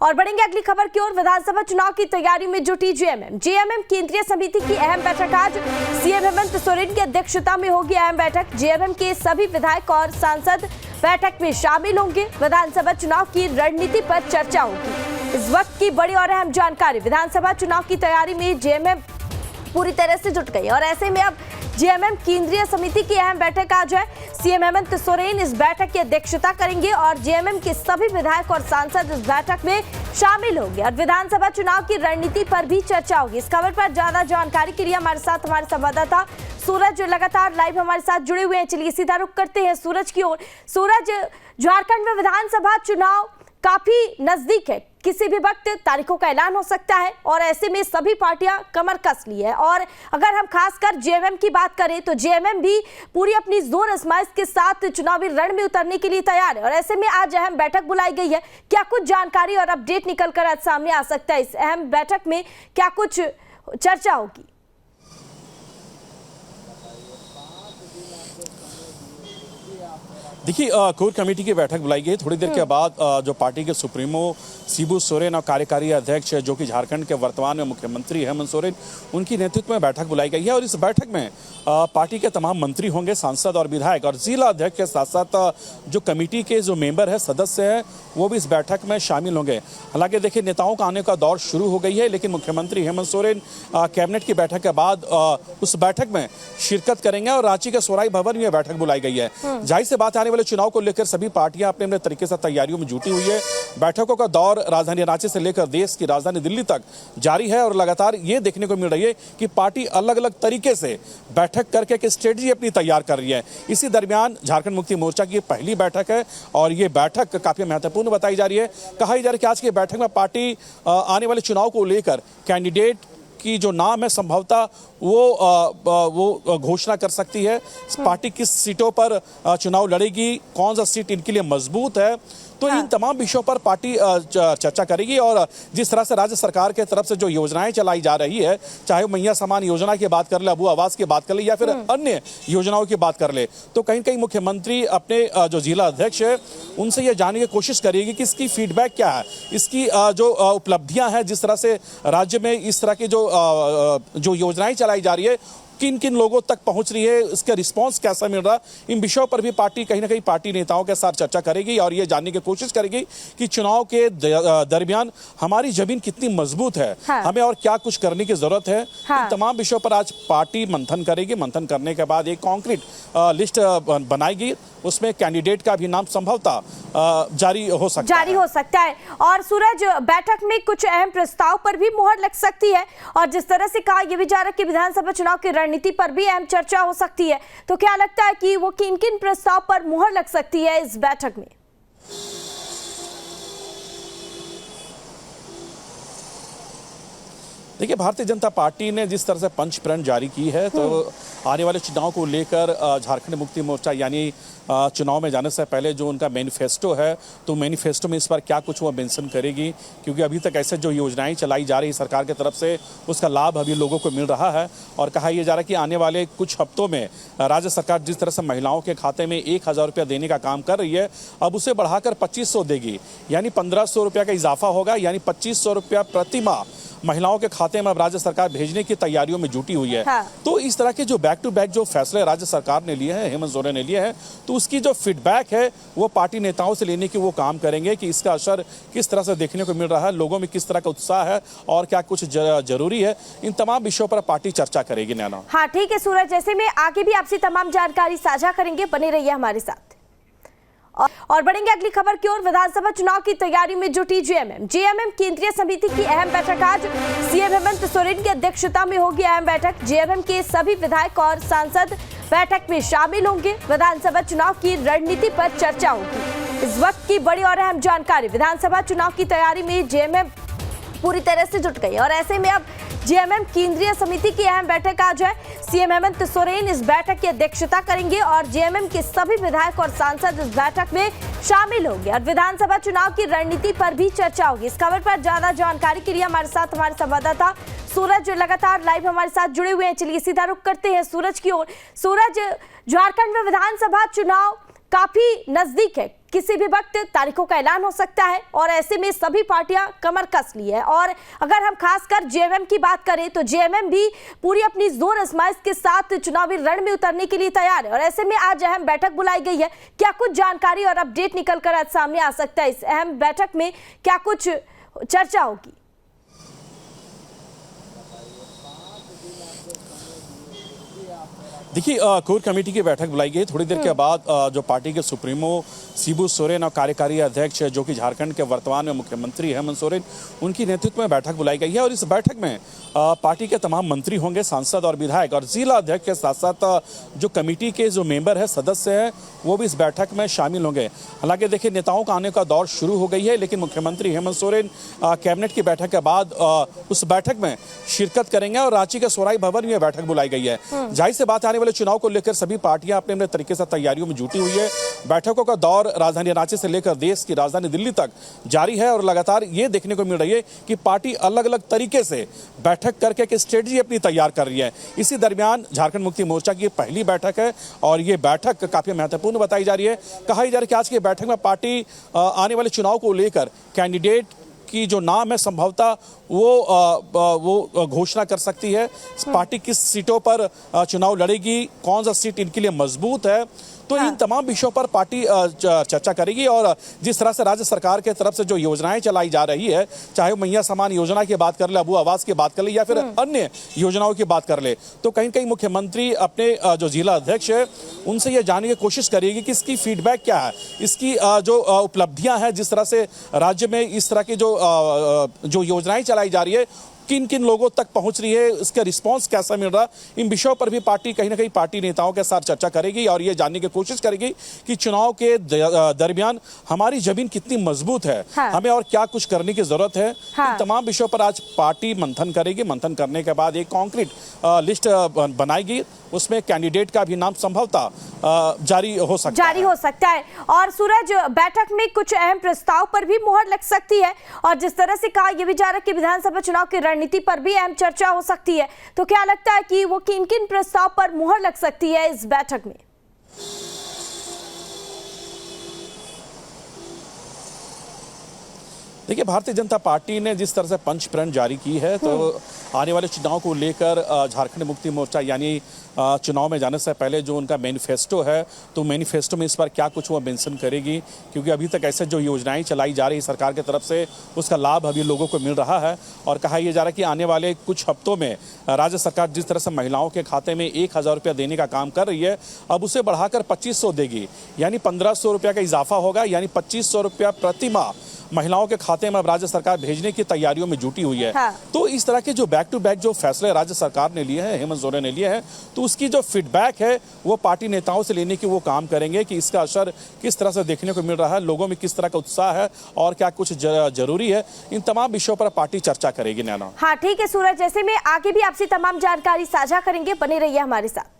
और बढ़ेंगे अगली खबर की ओर। विधानसभा चुनाव की तैयारी में जुटी जेएमएम केंद्रीय समिति की अहम बैठक आज सीएम हेमंत सोरेन की अध्यक्षता में होगी। अहम बैठक, जेएमएम के सभी विधायक और सांसद बैठक में शामिल होंगे। विधानसभा चुनाव की रणनीति पर चर्चा होगी। इस वक्त की बड़ी और अहम जानकारी, विधानसभा चुनाव की तैयारी में जेएमएम पूरी तरह से जुट गई और ऐसे में अब जेएमएम केंद्रीय समिति की अहम बैठक आज है। सीएम हेमंत सोरेन इस बैठक की अध्यक्षता करेंगे और जेएमएम के सभी विधायक और सांसद इस बैठक में शामिल होंगे और विधानसभा चुनाव की रणनीति पर भी चर्चा होगी। इस खबर पर ज्यादा जानकारी के लिए हमारे साथ हमारे संवाददाता सूरज लगातार लाइव हमारे साथ जुड़े हुए हैं। चलिए सीधा रुख करते हैं सूरज की ओर। सूरज, झारखंड में विधानसभा चुनाव काफी नजदीक है, किसी भी वक्त तारीखों का ऐलान हो सकता है और ऐसे में सभी पार्टियां कमर कस ली है। और अगर हम खासकर जेएमएम की बात करें तो जेएमएम भी पूरी अपनी जोर आजमाइश के साथ चुनावी रण में उतरने के लिए तैयार है और ऐसे में आज अहम बैठक बुलाई गई है। क्या कुछ जानकारी और अपडेट निकल कर आज सामने आ सकता है? इस अहम बैठक में क्या कुछ चर्चा होगी? देखिए, कोर कमेटी की बैठक बुलाई गई। थोड़ी देर के बाद जो पार्टी के सुप्रीमो शिबू सोरेन और कार्यकारी अध्यक्ष जो कि झारखंड के वर्तमान में मुख्यमंत्री हेमंत सोरेन, उनकी नेतृत्व में बैठक बुलाई गई है और इस बैठक में पार्टी के तमाम मंत्री होंगे, सांसद और विधायक और जिला अध्यक्ष के साथ साथ जो कमेटी के जो मेंबर है, सदस्य हैं, वो भी इस बैठक में शामिल होंगे। हालांकि देखिए, नेताओं का आने का दौर शुरू हो गई है, लेकिन मुख्यमंत्री हेमंत सोरेन कैबिनेट की बैठक के बाद उस बैठक में शिरकत करेंगे और रांची के सोराई भवन में बैठक बुलाई गई है। जाहिर सी बात, आने वाले चुनाव को लेकर सभी पार्टियां अपने अपने तरीके से तैयारियों में जुटी हुई है। बैठकों का दौर राजधानी रांची से लेकर देश की राजधानी दिल्ली तक जारी है और लगातार ये देखने को मिल रही है कि पार्टी अलग अलग तरीके से बैठक करके एक स्ट्रेटजी अपनी तैयार कर रही है। इसी दरमियान झारखंड मुक्ति मोर्चा की पहली बैठक है और ये बैठक काफी महत्वपूर्ण बताई जा रही है। कहा जा रहा है कि आज की बैठक में पार्टी आने वाले चुनाव को लेकर कैंडिडेट की जो नाम है संभवतः वो घोषणा कर सकती है। पार्टी किस सीटों पर चुनाव लड़ेगी, कौन सा सीट इनके लिए मजबूत है, तो इन तमाम विषयों पर पार्टी चर्चा करेगी। और जिस तरह से राज्य सरकार के तरफ से जो योजनाएं चलाई जा रही है, चाहे वो मैया समान योजना की बात कर ले, अबू आवास की बात कर ले या फिर अन्य योजनाओं की बात कर ले, तो कहीं कहीं मुख्यमंत्री अपने जो जिला अध्यक्ष है उनसे ये जानने की कोशिश करेगी कि इसकी फीडबैक क्या है, इसकी जो उपलब्धियां हैं, जिस तरह से राज्य में इस तरह की जो योजनाएं चलाई जा रही है किन किन लोगों तक पहुंच रही है, इसका रिस्पांस कैसा मिल रहा है, इन विषयों पर भी पार्टी कहीं ना कहीं पार्टी नेताओं के साथ चर्चा करेगी और ये जानने की कोशिश करेगी कि चुनाव के दरमियान हमारी जमीन कितनी मजबूत है, हमें और क्या कुछ करने की जरूरत है। इन तमाम विषयों पर आज पार्टी मंथन करेगी। मंथन करने के बाद एक कॉन्क्रीट लिस्ट बनाएगी, उसमें कैंडिडेट का भी नाम संभवतः जारी हो सकता है। और सूरज, बैठक में कुछ अहम प्रस्ताव पर भी मुहर लग सकती है और जिस तरह से कहा यह भी जा रहा है कि विधानसभा चुनाव की रणनीति पर भी अहम चर्चा हो सकती है, तो क्या लगता है कि वो किन किन प्रस्ताव पर मुहर लग सकती है इस बैठक में? देखिए, भारतीय जनता पार्टी ने जिस तरह से पंच प्रण जारी की है, तो आने वाले चुनाव को लेकर झारखंड मुक्ति मोर्चा यानी चुनाव में जाने से पहले जो उनका मैनिफेस्टो है, तो मैनिफेस्टो में इस बार क्या कुछ वो मेंशन करेगी, क्योंकि अभी तक ऐसे जो योजनाएं चलाई जा रही है सरकार की तरफ से, उसका लाभ अभी लोगों को मिल रहा है। और कहा यह जा रहा है कि आने वाले कुछ हफ्तों में राज्य सरकार जिस तरह से महिलाओं के खाते में 1,000 रुपया देने का काम कर रही है, अब उसे बढ़ाकर 2,500 देगी, यानी 1,500 रुपया का इजाफा होगा, यानी 2,500 रुपया प्रति माह महिलाओं के खाते में अब राज्य सरकार भेजने की तैयारियों में जुटी हुई है। तो इस तरह के जो बैक टू बैक जो फैसले राज्य सरकार ने लिए हैं, हेमंत सोरेन ने लिए हैं, तो उसकी जो फीडबैक है वो पार्टी नेताओं से लेने की वो काम करेंगे कि इसका असर किस तरह से देखने को मिल रहा है, लोगों में किस तरह का उत्साह है और क्या कुछ जरूरी है। इन तमाम विषयों पर पार्टी चर्चा करेगी। नैना, हाँ ठीक है सूरज, जैसे में आगे भी आपसे तमाम जानकारी साझा करेंगे, बने रहिए हमारे साथ। और बढ़ेंगे अगली खबर की ओर। विधानसभा चुनाव की तैयारी में जुटी जेएमएम केंद्रीय समिति की अहम बैठक आज सीएम हेमंत सोरेन की अध्यक्षता में होगी। अहम बैठक, जेएमएम के सभी विधायक और सांसद बैठक में शामिल होंगे। विधानसभा चुनाव की रणनीति पर चर्चा होगी। इस वक्त की बड़ी और अहम जानकारी, विधानसभा चुनाव की तैयारी में जेएमएम पूरी तरह से जुट गई और ऐसे में अब जेएमएम केंद्रीय समिति की अहम बैठक आज है। सीएम हेमंत सोरेन इस बैठक की अध्यक्षता करेंगे और जेएमएम के सभी विधायक और सांसद इस बैठक में शामिल होंगे और विधानसभा चुनाव की रणनीति पर भी चर्चा होगी। इस खबर पर ज्यादा जानकारी के लिए हमारे साथ हमारे संवाददाता सूरज लगातार लाइव हमारे साथ जुड़े हुए हैं। चलिए सीधा रुख करते हैं सूरज की ओर। सूरज, झारखंड में विधानसभा चुनाव काफी नजदीक है, किसी भी वक्त तारीखों का ऐलान हो सकता है और ऐसे में सभी पार्टियां कमर कस ली है। और अगर हम खासकर जेएमएम की बात करें तो जेएमएम भी पूरी अपनी जोर आजमाइश के साथ चुनावी रण में उतरने के लिए तैयार है और ऐसे में आज अहम बैठक बुलाई गई है। क्या कुछ जानकारी और अपडेट निकलकर आज सामने आ सकता है? इस अहम बैठक में क्या कुछ चर्चा होगी? देखिए, कोर कमेटी की बैठक बुलाई गई। थोड़ी देर के बाद जो पार्टी के सुप्रीमो शिबू सोरेन और कार्यकारी अध्यक्ष जो कि झारखंड के वर्तमान में मुख्यमंत्री हेमंत सोरेन, उनकी नेतृत्व में बैठक बुलाई गई है और इस बैठक में पार्टी के तमाम मंत्री होंगे, सांसद और विधायक, और जिला अध्यक्ष के साथ साथ जो कमेटी के जो मेंबर है, सदस्य हैं, वो भी इस बैठक में शामिल होंगे। हालांकि देखिए, नेताओं का आने का दौर शुरू हो गई है, लेकिन मुख्यमंत्री हेमंत सोरेन कैबिनेट की बैठक के बाद उस बैठक में शिरकत करेंगे और रांची के सोराई भवन में बैठक बुलाई गई है। जाहिर सी बात, आने वाले चुनाव को लेकर सभी पार्टियां अपने अपने तरीके से तैयारियों में जुटी हुई है। बैठकों का दौर राजधानी रांची से लेकर देश की राजधानी दिल्ली तक जारी है और लगातार ये देखने को मिल रही है कि पार्टी अलग अलग तरीके से बैठक करके एक स्ट्रेटजी अपनी तैयार कर रही है। इसी दरमियान झारखंड मुक्ति मोर्चा की पहली बैठक है और ये बैठक काफी महत्वपूर्ण बताई जा रही है। कहा जा रहा है कि आज की बैठक में पार्टी आने वाले चुनाव को लेकर कैंडिडेट की जो नाम है संभवतः वो घोषणा कर सकती है। पार्टी किस सीटों पर चुनाव लड़ेगी, कौन सा सीट इनके लिए मजबूत है, तो इन तमाम विषयों पर पार्टी चर्चा करेगी। और जिस तरह से राज्य सरकार के तरफ से जो योजनाएं चलाई जा रही है, चाहे वो मैया समान योजना की बात कर ले, अबू आवास की बात कर ले या फिर अन्य योजनाओं की बात कर ले, तो कहीं कहीं मुख्यमंत्री अपने जो जिला अध्यक्ष है उनसे ये जानने की कोशिश करेगी कि इसकी फीडबैक क्या है, इसकी जो उपलब्धियां हैं, जिस तरह से राज्य में इस तरह की जो योजनाएं चलाई जा रही है, किन किन लोगों तक पहुंच रही है, इसका रिस्पांस कैसा मिल रहा है, इन विषयों पर भी पार्टी कहीं ना कहीं पार्टी नेताओं के साथ चर्चा करेगी और ये जानने की कोशिश करेगी कि चुनाव के दरमियान हमारी जमीन कितनी मजबूत है, हमें और क्या कुछ करने की जरूरत है। इन तमाम विषयों पर आज पार्टी मंथन करेगी। मंथन करने के बाद एक कॉन्क्रीट लिस्ट बनाएगी, उसमें कैंडिडेट का भी नाम संभवतः जारी हो सकता है। और सूरज, बैठक में कुछ अहम प्रस्ताव पर भी मुहर लग सकती है और जिस तरह से कहा यह भी जा रहा है कि विधानसभा चुनाव की रणनीति पर भी अहम चर्चा हो सकती है, तो क्या लगता है कि वो किन किन प्रस्ताव पर मुहर लग सकती है इस बैठक में? देखिए, भारतीय जनता पार्टी ने जिस तरह से पंच प्रण जारी की है, तो आने वाले चुनाव को लेकर झारखंड मुक्ति मोर्चा यानी चुनाव में जाने से पहले जो उनका मैनिफेस्टो है, तो मैनिफेस्टो में इस पर क्या कुछ वो मेंशन करेगी, क्योंकि अभी तक ऐसे जो योजनाएं चलाई जा रही है सरकार की तरफ से, उसका लाभ अभी लोगों को मिल रहा है। और कहा यह जा रहा है कि आने वाले कुछ हफ्तों में राज्य सरकार जिस तरह से महिलाओं के खाते में 1,000 रुपया देने का काम कर रही है, अब उसे बढ़ाकर 2,500 देगी, यानी 1,500 रुपया का इजाफा होगा, यानी 2,500 रुपया प्रति माह महिलाओं के खाते में अब राज्य सरकार भेजने की तैयारियों में जुटी हुई है। तो इस तरह के जो बैक टू बैक जो फैसले राज्य सरकार ने लिए हैं, हेमंत सोरेन ने लिए हैं, तो उसकी जो फीडबैक है वो पार्टी नेताओं से लेने की वो काम करेंगे कि इसका असर किस तरह से देखने को मिल रहा है, लोगों में किस तरह का उत्साह है और क्या कुछ जरूरी है। इन तमाम विषयों पर पार्टी चर्चा करेगी। नैना, हाँ ठीक है सूरज, जैसे में आगे भी आपसे तमाम जानकारी साझा करेंगे, बने रहिए हमारे साथ।